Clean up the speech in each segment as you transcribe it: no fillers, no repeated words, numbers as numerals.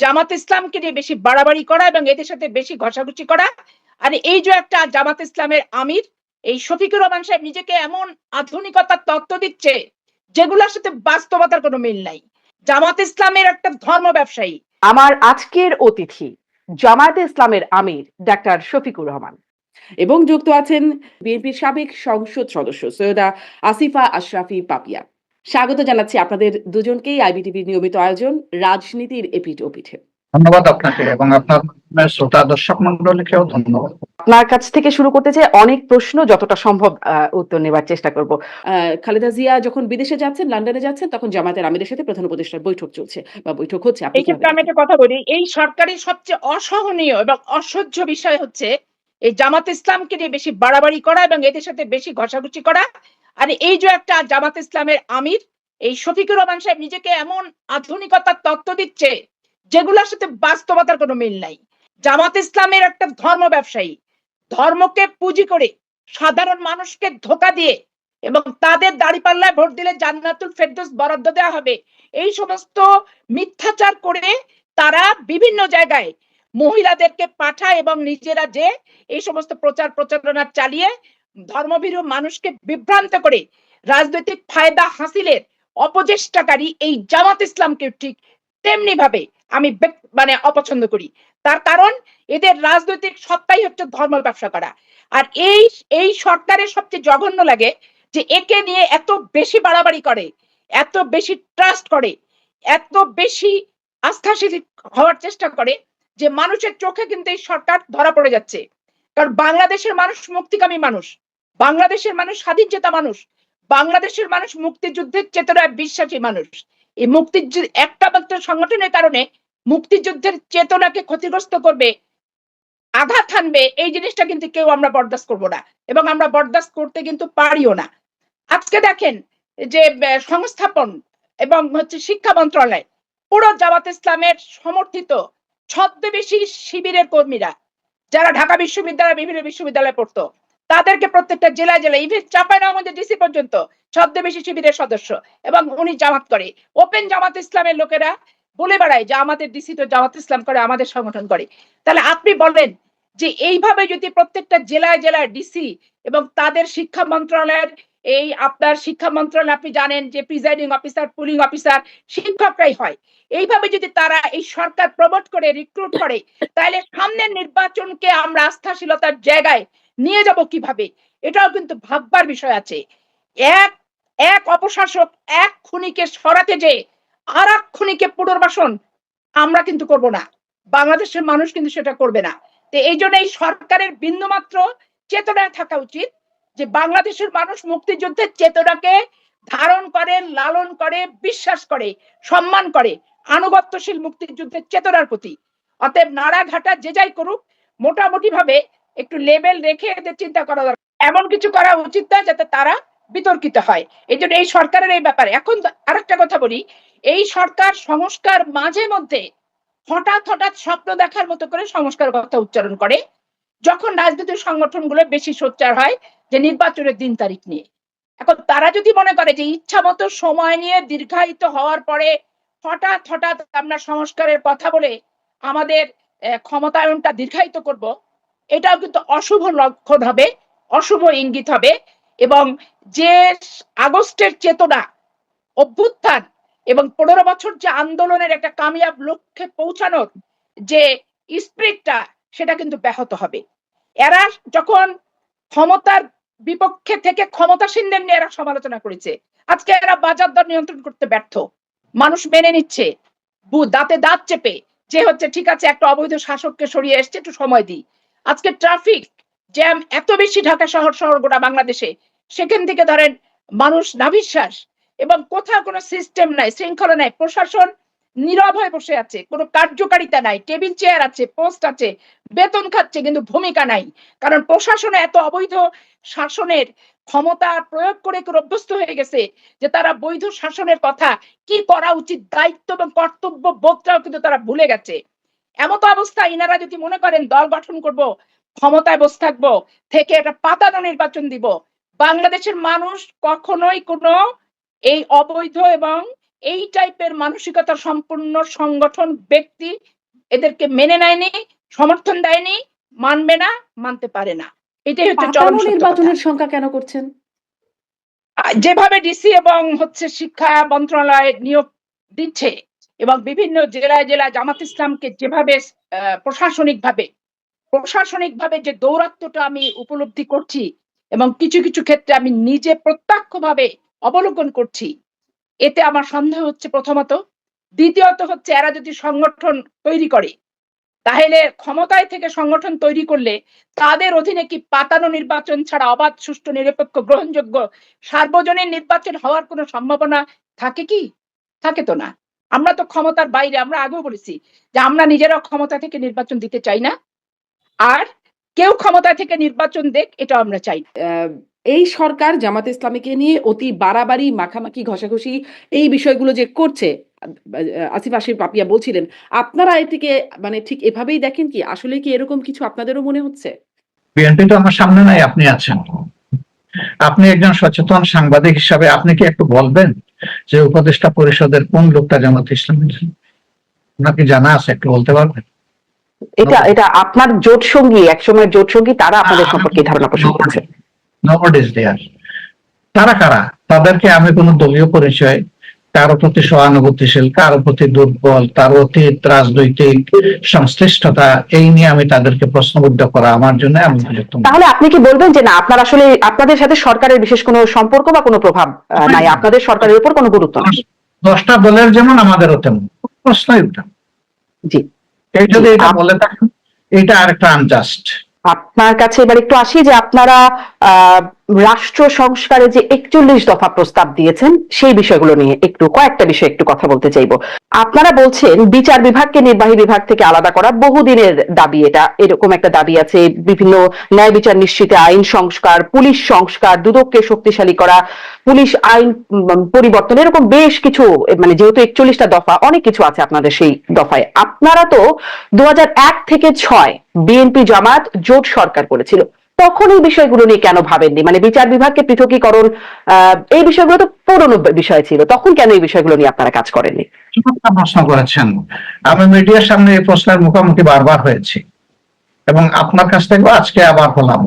জামাত ইসলামকে নিয়ে বেশি বাড়াবাড়ি করা এবং এদের সাথে বেশি ঘষাঘষি করা। আর এই যে একটা জামাত ইসলামের আমির এই শফিকুর রহমান সাহেব নিজেকে এমন আধুনিকতার তত্ত্ব দিচ্ছে যেগুলোর সাথে বাস্তবতার কোনো মিল নাই। জামাত ইসলামের একটা ধর্ম ব্যবসায়ী। আমার আজকের অতিথি জামায়াতে ইসলামের আমির ডাক্তার শফিকুর রহমান এবং যুক্ত আছেন বিএনপির সাবেক সংসদ সদস্য সৈয়দা আসিফা আশরাফি পাপিয়া। স্বাগত জানাচ্ছি আপনাদের দুজনকেই আইবিটিভির নিয়মিত আয়োজন রাজনীতির এপিঠ ওপিঠে। ধন্যবাদ আপনাকে এবং আপনার শ্রোতা দর্শক মন্ডলীকেও ধন্যবাদ। আপনার কাছ থেকে শুরু করতে চাই, অনেক প্রশ্ন, যতটা সম্ভব উত্তর নেবার চেষ্টা করব। খালেদা জিয়া যখন বিদেশে যাচ্ছেন, লন্ডনে যাচ্ছেন, তখন জামায়াতের আমিরের সাথে প্রধান উপদেষ্টার বৈঠক চলছে বা বৈঠক হচ্ছে। এই ক্ষেত্রে আমি একটা কথা বলি, এই সরকারের সবচেয়ে অসহনীয় এবং অসহ্য বিষয় হচ্ছে এই জামাত ইসলামকে নিয়ে বেশি বাড়াবাড়ি করা এবং এদের সাথে বেশি ঘষাঘষি করা। আর এই যে একটা জামাত ইসলামের আমির এই শফিকুর রহমান সাহেব নিজেকে এমন আধুনিকতার তত্ত্ব দিচ্ছে যেগুলোর সাথে বাস্তবতার কোনো মিল নাই। জামাত ইসলামের একটা ধর্ম ব্যবসায়ী, ধর্মকে পুঁজি করে সাধারণ মানুষকে ধোঁকা দিয়ে এবং তাদের দাঁড়িপাল্লায় ভোট দিলে জান্নাতুল ফেরদৌস বরাদ্দ দেওয়া হবে, এই সমস্ত মিথ্যাচার করে তারা বিভিন্ন জায়গায় মহিলাদেরকে পাঠায় এবং নিজেরা যে এই সমস্ত প্রচার প্রচারণা চালিয়ে ধর্মভীরু মানুষকে বিভ্রান্ত করে রাজনৈতিক ফায়দা হাসিলের অপচেষ্টাকারী এই জামাত ইসলামকে ঠিক তেমনি ভাবে আমি অপছন্দ করি। তার কারণ এদের রাজনৈতিক সত্তাই হচ্ছে ধর্ম ব্যবসা করা। আর এই সরকারের সবচেয়ে জঘন্য লাগে যে একে নিয়ে এত বেশি বাড়াবাড়ি করে, এত বেশি ট্রাস্ট করে, এত বেশি আস্থাশীল হওয়ার চেষ্টা করে যে মানুষের চোখে কিন্তু এই সরকার ধরা পড়ে যাচ্ছে। কারণ বাংলাদেশের মানুষ মুক্তিকামী মানুষ, বাংলাদেশের মানুষ স্বাধীন চেতা মানুষ, বাংলাদেশের মানুষ মুক্তিযুদ্ধের চেতনায় বিশ্বাসী মানুষ। এই মুক্তিযুদ্ধ একটা মাত্র সংগঠনের কারণে মুক্তিযুদ্ধের চেতনাকে ক্ষতিগ্রস্ত করবে, আঘাত হানবে, এই জিনিসটা কিন্তু কেউ আমরা বরদাস্ত করব না এবং আমরা বরদাস্ত করতে কিন্তু পারিও না। আজকে দেখেন যে সংস্থাপন এবং শিক্ষা মন্ত্রণালয় পুরো জামাত ইসলামের সমর্থিত ছদ্মবেশী শিবিরের কর্মীরা যারা ঢাকা বিশ্ববিদ্যালয় বিভিন্ন বিশ্ববিদ্যালয়ে পড়তো তাদেরকে প্রত্যেকটা জেলায় জেলায় ইভেন চাঁপাইনবাবগঞ্জের ডিসি পর্যন্ত ছদ্মবেশী শিবিরের সদস্য এবং উনি জামাত করে। ওপেন জামাত ইসলামের লোকেরা বলে বেড়ায় যে আমাদের ডিসি তো জামাত ইসলাম করে, আমাদের সংগঠন করে। তাহলে আপনি বলেন যে এইভাবে যদি প্রত্যেকটা জেলায় জেলায় ডিসি এবং তাদের শিক্ষা মন্ত্রণালয়ের এই আপনার শিক্ষা মন্ত্রণালয় আপনি জানেন যে প্রিজাইডিং অফিসার পুলিং অফিসার শিক্ষকরাই হয়, এইভাবে যদি তারা এই সরকার প্রমোট করে রিক্রুট করে তাহলে সামনের নির্বাচনকে আমরা আস্থাশীলতার জায়গায় নিয়ে যাব কিভাবে, এটাও কিন্তু ভাববার বিষয় আছে। এক এক অপশাসক এক খুনিকে সরাতে যে আর এক খুনিকে পুনর্বাসন আমরা কিন্তু করব না, বাংলাদেশের মানুষ কিন্তু সেটা করবে না। তো এই জন্য এই সরকারের বিন্দুমাত্র চেতনায় থাকা উচিত যে বাংলাদেশের মানুষ মুক্তিযুদ্ধের চেতনাকে ধারণ করে, লালন করে, বিশ্বাস করে, সম্মান করে, আনুগত্যশীল মুক্তিযুদ্ধের চেতনার প্রতি। অতএব নাড়াঘাটা যে যাই করুক মোটামুটি ভাবে একটু লেভেল রেখে এদের চিন্তা করা দরকার, এমন কিছু করা উচিত না যাতে তারা বিতর্কিত হয়। এই জন্য এই সরকারের এই ব্যাপারে এখন আরেকটা কথা বলি, এই সরকার সংস্কার মাঝে মধ্যে হঠাৎ হঠাৎ স্বপ্ন দেখার মতো করে সংস্কার কথা উচ্চারণ করে যখন রাজনৈতিক সংগঠনগুলো বেশি সোচ্চার হয় যে নির্বাচনের দিন তারিখ নিয়ে। এখন তারা যদি মনে করে যে ইচ্ছা মতো সময় নিয়ে দীর্ঘায়িত হওয়ার পরে হঠাৎ হঠাৎ আমরা সংস্কারের কথা বলে আমাদের ক্ষমতায়নটা দীর্ঘায়িত করব, এটাও কিন্তু অশুভ লক্ষণ হবে, অশুভ ইঙ্গিত হবে। এবং যে আগস্টের চেতনা, অভ্যুত্থান এবং 15 বছর যে আন্দোলনের একটা কামিয়াব লক্ষ্যে পৌঁছানোর যে স্পিরিটটা সেটা কিন্তু ব্যাহত হবে। এরা যখন ক্ষমতার বিপক্ষে থেকে ক্ষমতাসীনদের নিয়ে এরা সমালোচনা করেছে, আজকে এরা বাজার দর নিয়ন্ত্রণ করতে ব্যর্থ, মানুষ মেনে নিচ্ছে দাঁতে দাঁত চেপে যে ঠিক আছে একটা অবৈধ শাসককে সরিয়ে এসছে, একটু সময় দিই। আজকে ট্রাফিক জ্যাম এত বেশি ঢাকা শহর গোটা বাংলাদেশে, সেখান থেকে ধরেন মানুষ নাভিশ্বাস এবং কোথাও কোনো সিস্টেম নাই, শৃঙ্খলা নাই, প্রশাসন নীরব হয়ে বসে আছে, কোনো কার্যকারিতা নাই, টেবিল চেয়ার আছে, পোস্ট আছে, বেতন খাচ্ছে কিন্তু ভূমিকা নাই। কারণ প্রশাসনে এত অবৈধ শাসনের ক্ষমতা প্রয়োগ করে অভ্যস্ত হয়ে গেছে যে তারা বৈধ শাসনের কথা কি করা উচিত, দায়িত্ব এবং কর্তব্য বোধটাও কিন্তু তারা ভুলে গেছে। এমত অবস্থায় ইনারা যদি মনে করেন দল গঠন করব, ক্ষমতায় বসে থাকবো, থেকে একটা পাতানো নির্বাচন দিব, বাংলাদেশের মানুষ কখনোই কোনো এই অবৈধ এবং এই টাইপের মানসিকতা সম্পন্ন সংগঠন ব্যক্তি এদেরকে মেনে নেয়নি, সমর্থন দেয়নি, মানবে না, মানতে পারে না। এটাই হচ্ছে চরম পাতানো সত্য কথা। নির্বাচনের সংখ্যা কেন করছেন? যেভাবে ডিসি এবং শিক্ষা মন্ত্রণালয় নিয়োগ দিচ্ছে এবং বিভিন্ন জেলায় জেলায় জামাত ইসলামকে যেভাবে প্রশাসনিকভাবে যে দৌরাত্ম্যটা আমি উপলব্ধি করছি এবং কিছু কিছু ক্ষেত্রে আমি নিজে প্রত্যক্ষভাবে অবলোকন করছি, এতে আমার সন্দেহ হচ্ছে প্রথমত। দ্বিতীয়ত হচ্ছে এরা যদি সংগঠন তৈরি করে, তাহলে ক্ষমতায় থেকে সংগঠন তৈরি করলে তাদের অধীনে কি পাতানো নির্বাচন ছাড়া অবাধ, সুষ্ঠু, নিরপেক্ষ, গ্রহণযোগ্য সার্বজনীন নির্বাচন হওয়ার কোনো সম্ভাবনা থাকে কি? থাকে তো না। আমরা তো ক্ষমতার বাইরে, আমরা আগেও বলেছি যে আমরা নিজেরাও ক্ষমতা থেকে নির্বাচন দিতে চাই না, আর কেউ ক্ষমতা থেকে নির্বাচন দেখ এটা আমরা চাই না। এই সরকার জামাত ইসলামীকে নিয়ে অতি বাড়াবাড়ি, মাখামাখি, ঘষাঘষি এই বিষয়গুলো যে করছে, আসিফ পাপিয়া বলছিলেন, আপনারা এটিকে মানে ঠিক এভাবেই দেখেন কি? আসলে কি এরকম কিছু আপনাদেরও মনে হচ্ছে? বিএনপি তো আমার সামনে নাই, আপনি আছেন। আপনি একজন সচেতন সাংবাদিক হিসাবে আপনি কি একটু বলবেন যে উপদেষ্টা পরিষদের কোন লোকটা জামাত ইসলামের? আপনাকে জানা আছে, একটু বলতে পারবেন? এটা আপনার জোট সঙ্গী, একসময়ের জোট সঙ্গী, তারা আপনাদের সম্পর্কে ধারণা পোষণ করছে। Nobody is there. তারা কারা? তাদেরকে আমি কোনো দলীয় পরিচয়, কারো প্রতি সহানুভূতিশীল, কারো প্রতি দুর্বল, তার অতীত রাজনৈতিক সংশ্লিষ্টতা, এই নিয়ে আমি তাদেরকে প্রশ্নবিদ্ধ করা আমার জন্য আমি উপযুক্ত নই। তাহলে আপনি কি বলবেন যে না, আপনার আসলে আপনাদের সাথে সরকারের বিশেষ কোনো সম্পর্ক বা কোনো প্রভাব নাই, আপনাদের সরকারের উপর কোনো গুরুত্ব নেই? 10টা দলের যেমন আমাদেরও তেমন, প্রশ্নই উঠে না। জি, এই যদি এটা বলে থাকেন, এটা আরেকটা আনজাস্ট। আপনার কাছে এবার একটু আসি যে আপনারা রাষ্ট্র সংস্কারে যে 41 দফা প্রস্তাব দিয়েছেন সেই বিষয়গুলো নিয়ে একটু কয়েকটা বিষয় একটু কথা বলতে চাইবো। আপনারা বলছেন বিচার বিভাগকে নির্বাহী বিভাগ থেকে আলাদা করা বহুদিনের দাবি, এটা এরকম একটা দাবি আছে। বিভিন্ন ন্যায় বিচার নিশ্চিতে আইন সংস্কার, পুলিশ সংস্কার, দুদককে শক্তিশালী করা, পুলিশ আইন পরিবর্তন, এরকম বেশ কিছু, মানে যেহেতু 41টা দফা, অনেক কিছু আছে আপনাদের সেই দফায়। আপনারা তো 2001 থেকে 6 বিএনপি জামাত জোট সরকার করেছিল, তখন এই বিষয়গুলো নিয়ে কেন ভাবেননি? মানে বিচার বিভাগকে পৃথকীকরণ, এই বিষয়গুলো তো পুরনো বিষয় ছিল, তখন কেন এই বিষয়গুলো নিয়ে আপনারা কাজ করেননি? প্রশ্ন করেছেন, আমি মিডিয়ার সামনে এই প্রশ্নের মুখোমুখি বারবার হয়েছি এবং আপনার কাছ থেকেও আজকে আবার হলাম।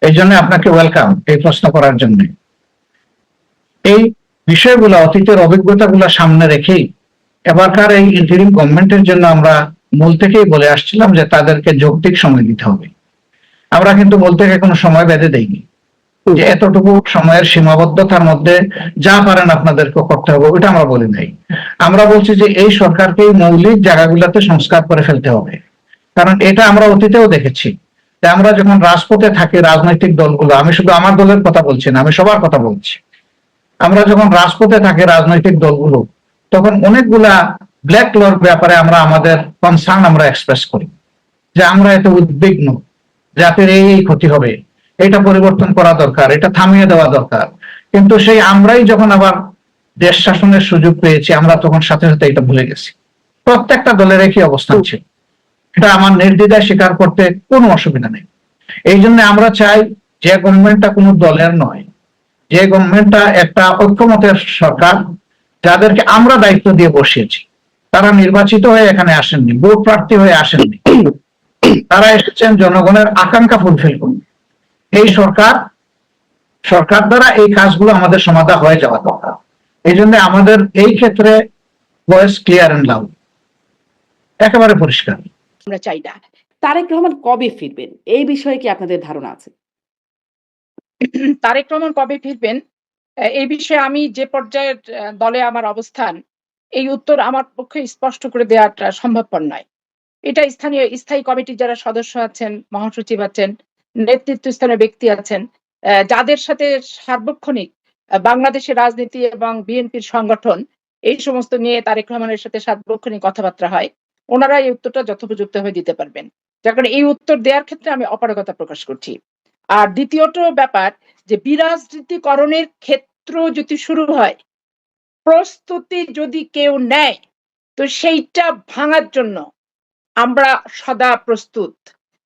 এই জন্য আপনাকে ওয়েলকাম এই প্রশ্ন করার জন্য। এই বিষয়গুলো, অতীতের অভিজ্ঞতাগুলো সামনে রেখেই এবারকার এই ইন্টারিম গভর্নমেন্টের জন্য আমরা মূল থেকেই বলে আসছিলাম যে তাদেরকে যৌক্তিক সময় দিতে হবে। আমরা কিন্তু বলতে কোনো সময় বেঁধে দেইনি যে এতটুকু সময়ের সীমাবদ্ধতার মধ্যে যা পারেন আপনাদেরকে করতে হবে, ওইটা আমরা বলি নাই। আমরা বলছি যে এই সরকারকে মৌলিক জায়গাগুলোতে সংস্কার করে ফেলতে হবে, কারণ এটা আমরা অতীতেও দেখেছি যে আমরা যখন রাজপথে থাকি, রাজনৈতিক দলগুলো, আমি শুধু আমার দলের কথা বলছি না, আমি সবার কথা বলছি, আমরা যখন রাজপথে থাকি রাজনৈতিক দলগুলো, তখন অনেকগুলা ব্ল্যাক লর ব্যাপারে আমরা আমাদের কনসার্ন আমরা এক্সপ্রেস করি যে আমরা এত উদ্বিগ্ন, জাতির এই ক্ষতি হবে, এটা পরিবর্তন করা দরকার, এটা থামিয়ে দেওয়া দরকার। কিন্তু সেই আমরাই যখন আবার দেশ শাসনের সুযোগ পেয়েছি, আমরা তখন সাথে সাথে এটা ভুলে গেছি। প্রত্যেকটা দলের একই অবস্থান ছিল, এটা আমার নির্দ্বিধায় স্বীকার করতে কোনো অসুবিধা নেই। এই জন্য আমরা চাই যে গভর্নমেন্টটা কোনো দলের নয়, যে গভর্নমেন্টটা একটা ঐক্যমতের সরকার, যাদেরকে আমরা দায়িত্ব দিয়ে বসিয়েছি। তারা নির্বাচিত হয়ে এখানে আসেননি, ভোট প্রার্থী হয়ে আসেননি, তারা এসেছেন জনগণের আকাঙ্ক্ষা ফুলফিল করুন। এই সরকার দ্বারা এই কাজগুলো আমাদের সমাধান হয়ে যাওয়া দরকার। এই জন্য আমাদের এই ক্ষেত্রে ভয়েস ক্লিয়ার এন্ড লাউড, একেবারে পরিষ্কার। আমরা চাই না। তারেক রহমান কবে ফিরবেন এই বিষয়ে কি আপনাদের ধারণা আছে? তারেক রহমান কবে ফিরবেন এই বিষয়ে আমি যে পর্যায়ের দলে আমার অবস্থান, এই উত্তর আমার পক্ষে স্পষ্ট করে দেওয়াটা সম্ভবপর নয়। এটা স্থায়ী কমিটির যারা সদস্য আছেন, মহাসচিব আছেন, নেতৃত্বস্থানীয় ব্যক্তি আছেন, যাদের সাথে সার্বক্ষণিক বাংলাদেশের রাজনীতি এবং বিএনপির সংগঠন এই সমস্ত নিয়ে তারেক রহমানের সাথে সার্বক্ষণিক কথাবার্তা হয়, ওনারা এই উত্তরটা যথোপযুক্তভাবে দিতে পারবেন। যার কারণে এই উত্তর দেওয়ার ক্ষেত্রে আমি অপারগতা প্রকাশ করছি। আর দ্বিতীয়ত ব্যাপার যে বিরাজনীতিকরণের ক্ষেত্র যদি শুরু হয়, প্রস্তুতি যদি কেউ নেয়, তো সেইটা ভাঙার জন্য আমরা সদা প্রস্তুত।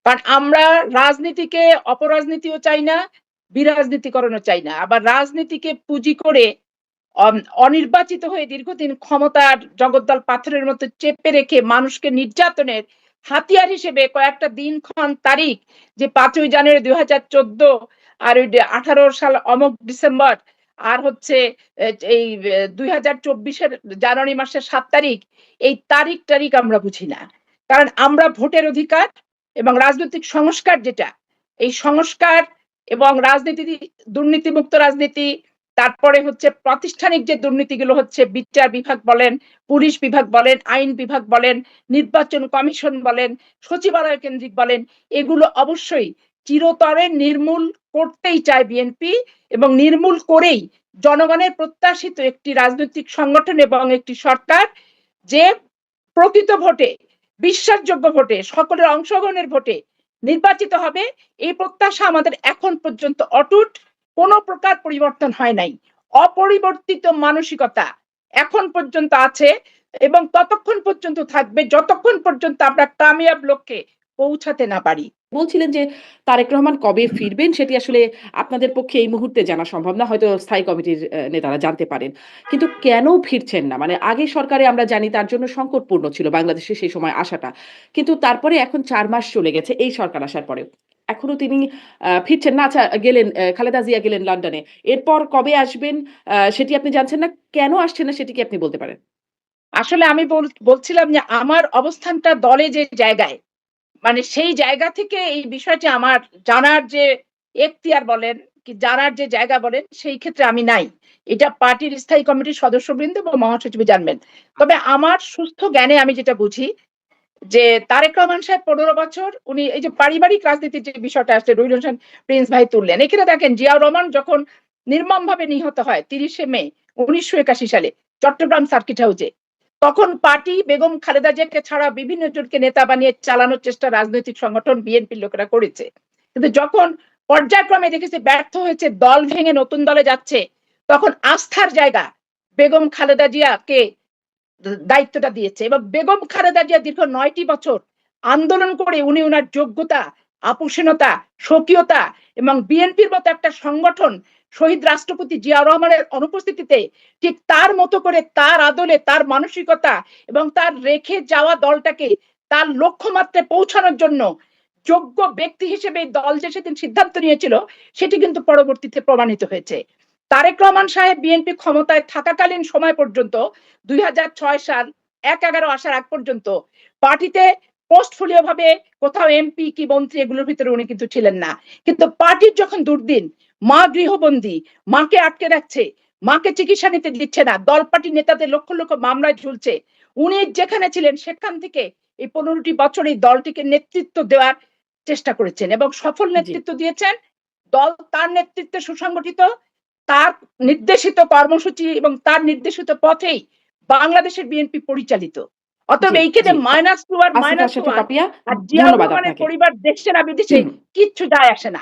কারণ আমরা রাজনীতিকে অপরাজনীতিও চাই না, বিরাজনীতিকরণও চাই না। আবার রাজনীতিকে পুঁজি করে অনির্বাচিত হয়ে দীর্ঘদিন ক্ষমতার জগদ্দল পাথরের মতো চেপে রেখে মানুষকে নির্যাতনের হাতিয়ার হিসেবে কয়েকটা দিনক্ষণ তারিখ, যে 5ই জানুয়ারি 2014, আর ওই 18 সাল অমুক ডিসেম্বর, আর হচ্ছে এই 2024-এর জানুয়ারি মাসের 7 তারিখ, এই তারিখ আমরা বুঝি না। কারণ আমরা ভোটের অধিকার এবং রাজনৈতিক সংস্কার, যেটা এই সংস্কার এবং রাজনীতি, দুর্নীতিমুক্ত রাজনীতি, তারপরে হচ্ছে প্রাতিষ্ঠানিক যে দুর্নীতিগুলো হচ্ছে, বিচার বিভাগ বলেন, পুলিশ বিভাগ বলেন, আইন বিভাগ বলেন, নির্বাচন কমিশন বলেন, সচিবালয় কেন্দ্রিক বলেন, এগুলো অবশ্যই চিরতরে নির্মূল করতেই চায় বিএনপি, এবং নির্মূল করেই জনগণের প্রত্যাশিত একটি রাজনৈতিক সংগঠন এবং একটি সরকার, যে প্রকৃত ভোটে, বিশ্বাসযোগ্য ভোটে, সকলের অংশগ্রহণের ভোটে নির্বাচিত হবে, এই প্রত্যাশা আমাদের এখন পর্যন্ত অটুট, কোনো প্রকার পরিবর্তন হয় নাই। অপরিবর্তিত মানসিকতা এখন পর্যন্ত আছে এবং ততক্ষণ পর্যন্ত থাকবে যতক্ষণ পর্যন্ত আমরা কামিয়াব লক্ষ্যে পৌঁছাতে না পারি। বলছিলেন যে তারেক রহমান কবে ফিরবেন সেটি আসলে আপনাদের পক্ষে এই মুহূর্তে জানা সম্ভব না, হয়তো স্থায়ী কমিটির নেতারা জানতে পারেন। কিন্তু কেন ফিরছেন না, মানে আগে সরকারে আমরা জানি তার জন্য সংকটপূর্ণ ছিল বাংলাদেশে সেই সময় আসাটা, কিন্তু তারপরে এখন 4 মাস চলে গেছে এই সরকার আসার পরে, এখনো তিনি ফিরছেন না। আচ্ছা, গেলেন, খালেদা জিয়া গেলেন লন্ডনে, এরপর কবে আসবেন সেটি আপনি জানছেন না, কেন আসছেন না সেটি কি আপনি বলতে পারেন? আসলে আমি বলছিলাম যে আমার অবস্থানটা দলে যে জায়গায়, মানে সেই জায়গা থেকে এই বিষয়টি আমার জানার যে এখতিয়ার বলেন, কি জানার যে জায়গা বলেন, সেই ক্ষেত্রে আমি নাই। এটা পার্টির স্থায়ী কমিটির সদস্যবৃন্দ এবং মহাসচিব জানবেন। তবে আমার সুস্থ জ্ঞানে আমি যেটা বুঝি, যে তারেক রহমান সাহেব 15 বছর উনি এই যে পারিবারিক রাজনীতির যে বিষয়টা আসছে, রুহুল হোসেন প্রিন্স ভাই তুললেন, এখানে দেখেন জিয়াউর রহমান যখন নির্মমভাবে নিহত হয় 30শে মে 1981 সালে চট্টগ্রাম সার্কিট হাউসে, তখন পার্টি বেগম খালেদা জিয়াকে ছাড়া বিভিন্ন জনকে নেতা বানিয়ে চালানোর চেষ্টা রাজনৈতিক সংগঠন বিএনপির লোকেরা করেছে। কিন্তু যখন পর্যায়ক্রমে দেখেছে ব্যর্থ হয়েছে, দল ভেঙে নতুন দলে যাচ্ছে, তখন আস্থার জায়গা বেগম খালেদা জিয়াকে দায়িত্বটা দিয়েছে, এবং বেগম খালেদা জিয়া দীর্ঘ 9টি বছর আন্দোলন করে উনি ওনার যোগ্যতা, আপোষহীনতা, স্বকীয়তা এবং বিএনপির মতো একটা সংগঠন শহীদ রাষ্ট্রপতি জিয়াউর রহমানের অনুপস্থিতিতে ঠিক তার মতো করে, তার আদলে, তার মানসিকতা এবং তার রেখে যাওয়া দলটাকে তার লক্ষ্যমাত্রায় পৌঁছানোর জন্য যোগ্য ব্যক্তি হিসেবে দল যে সেদিন সিদ্ধান্ত নিয়েছিল, সেটি কিন্তু পরবর্তীতে প্রমাণিত হয়েছে। তারেক রহমান সাহেব বিএনপি ক্ষমতায় থাকাকালীন সময় পর্যন্ত 2006 সাল 1/11 আসার আগ পর্যন্ত পার্টিতে পোস্টফোলিও ভাবে কোথাও এমপি কি মন্ত্রী এগুলোর ভিতরে উনি কিন্তু ছিলেন না। কিন্তু পার্টির যখন দুর্দিন, মা গৃহবন্দী, মাকে আটকে রাখছে, মাকে চিকিৎসা নিতে দিচ্ছে না, দল পার্টি নেতাদের লক্ষ লক্ষ মামলায় ঝুলছে, উনি যেখানে ছিলেন সেখান থেকে এই 15টি বছর এই দলটিকে নেতৃত্ব দেওয়ার চেষ্টা করেছেন এবং সফল নেতৃত্ব দিয়েছেন। দল তার নেতৃত্বে সুসংগঠিত, তার নির্দেশিত কর্মসূচি এবং তার নির্দেশিত পথেই বাংলাদেশের বিএনপি পরিচালিত। অতএব এই ক্ষেত্রে -2 আর আসিফ -1 আশরাফি পাপিয়া, আর জিয়াউর ধন্যবাদ রহমানের আপনাকে। পরিবার দেশে না বিদেশে কিচ্ছু যায় আসে না।